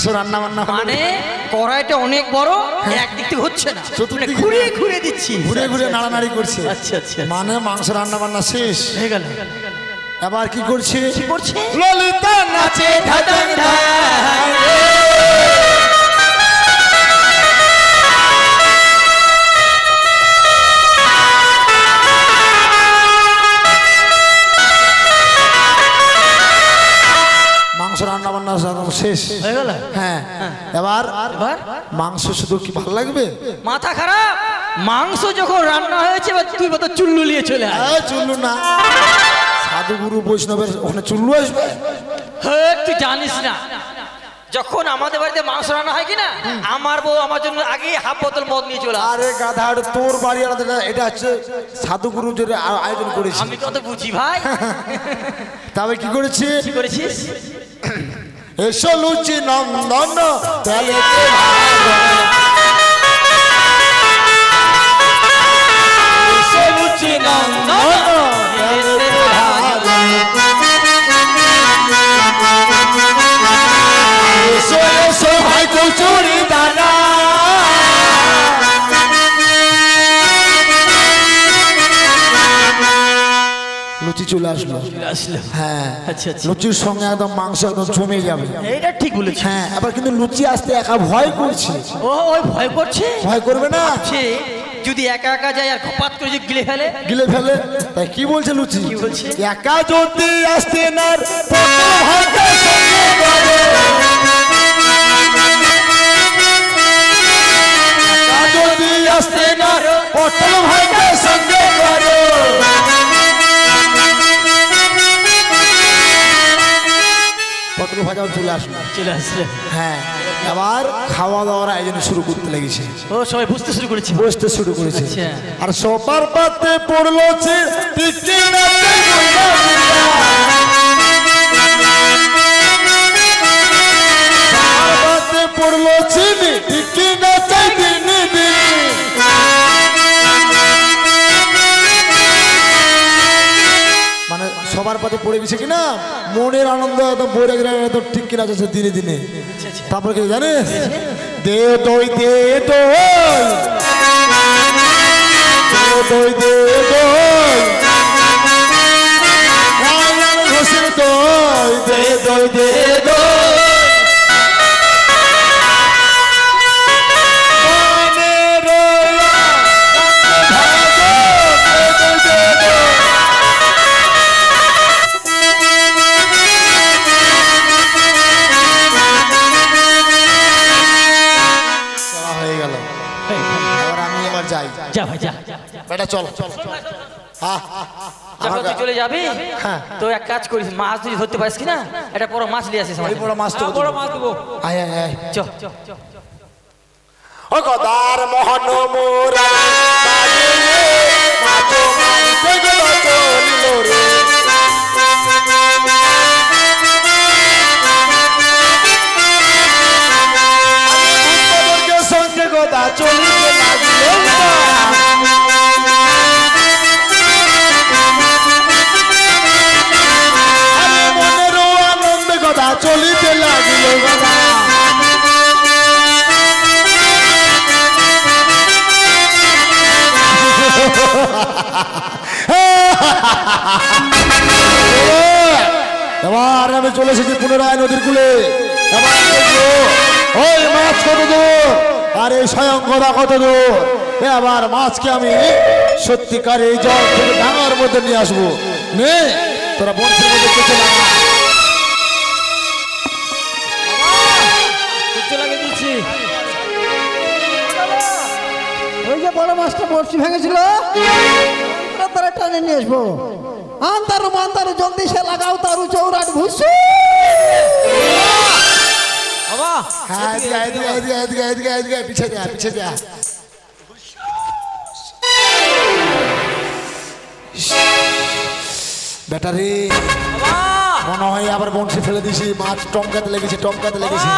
মাংস রান্না বান্না মানে কড়াইটা অনেক বড়, একদিক থেকে হচ্ছে না, ঘুরিয়ে ঘুরিয়ে দিচ্ছি, ঘুরে ঘুরে নাড়ানাড়ি করছে। আচ্ছা আচ্ছা, মানে মাংস রান্না বান্না শেষ হয়ে গেল। এবার কি করছে? কি করছে? ললিতা নাচে ধাদাং ধাই। মাংস রান্না বান্না শেষ হয়ে গেল। হ্যাঁ, এবার মাংস শুধু কি ভালো লাগবে? মাথা খারাপ, মাংস যখন রান্না হয়েছে এবার তুই বলতো চুল্লু নিয়ে চলে আয়। চুল্লু না, সাধুগুরু বৈষ্ণবের ওখানে চুল্লু আসবে? হ্যাঁ, তুই জানিস না, যখন আমাদের বাড়িতে মাংস রান্না হয় কিনা, আমার বউ আমার জন্য আগে হাফ বোতল মদ নিয়ে চলে আসে। আরে গাধা, তোর বাড়ি আলাদা, এটা হচ্ছে সাধুগুরু যে আয়োজন করেছে। আমি কত বুঝি ভাই। তবে কি করেছি? কি করেছিস? এসো লুচি নন্দন তাহলে এসো লুচি নন্দন এসো এসো ভাই কচুরি দানা। লুচি চলে আসলো। হ্যাঁ, আচ্ছা আচ্ছা, লুচির সঙ্গে একদম মাংস একদম জমে যাবে। এটা ঠিক বলেছিস। হ্যাঁ, আবার কিন্তু লুচি আসতে একা ভয় করছে। ও ওই ভয় করছে? ভয় করবে না, যদি একা একা যায় আর খপাত করে গিলে ফেলে। গিলে ফেলে, তাই কি বলছে লুচি? কি বলছে? একা যদি আসতে না যদি আসতে না পটল ভাইকে সঙ্গে করো। পটল ভাজা চলে আসলো। চলে আসলে হ্যাঁ, আবার খাওয়া দাওয়ার আয়োজন শুরু করতে লেগেছে। ও সবাই বুঝতে শুরু করেছে, বসতে শুরু করেছে। আচ্ছা। আর সবার পাতে পড়লো টিকি নাচে পাতে পড়লো চিনি টিকি নাচে দিনি দিনি। মানে সবার পাতে পড়ে গেছে কিনা মনের আনন্দ একদম বইরে গেলে একদম টিকি নাচেছে দিনে দিনে। তারপর কি জানিস? দে দই দে দই দই দে দই ঘষের দই দে দই দে দই। যা ভাই যা, বেটা চল চল। যখন তুই চলে যাবি তো এক কাজ করিস, মাছ যদি ধরতে পারিস কিনা একটা বড় মাছ নিয়ে আসিস। বড় মাছ তো বড় মাছ দেবো। আয় আয় আয়, চ ও গদার মোহন মোরা বাজে মাছো মাইতে গেল চলিল রে। সঙ্গে গদা চলিতে লাগিল, মনের আনন্দে গদা চলিতে লাগিল গদা। এবার আমি চলে এসেছি পুনরায় নদীর কূলে। এবার ওই মাছ কত দূর আর এই স্বয়ং গদা কত দূর। এবার মাছকে আমি সত্যিকার এই জল থেকে ডাঙার মধ্যে নিয়ে আসবো। নে তোরা বংশের মধ্যে কেটে লাগা। ওই যে বড় মাছটা বড়শি ভেঙেছিল তারা টানে নিয়ে আসবো। আন্তারু মান্তারু জলদি সে লাগাও তারু চৌরাট ভুসু। হ্যাঁ, পিছিয়ে যা পিছিয়ে যা। ব্যাটারি মনে হয় আবার বংশী ফেলে দিছি, মাছ টমকাতে লেগেছে টমকাতে লেগেছে।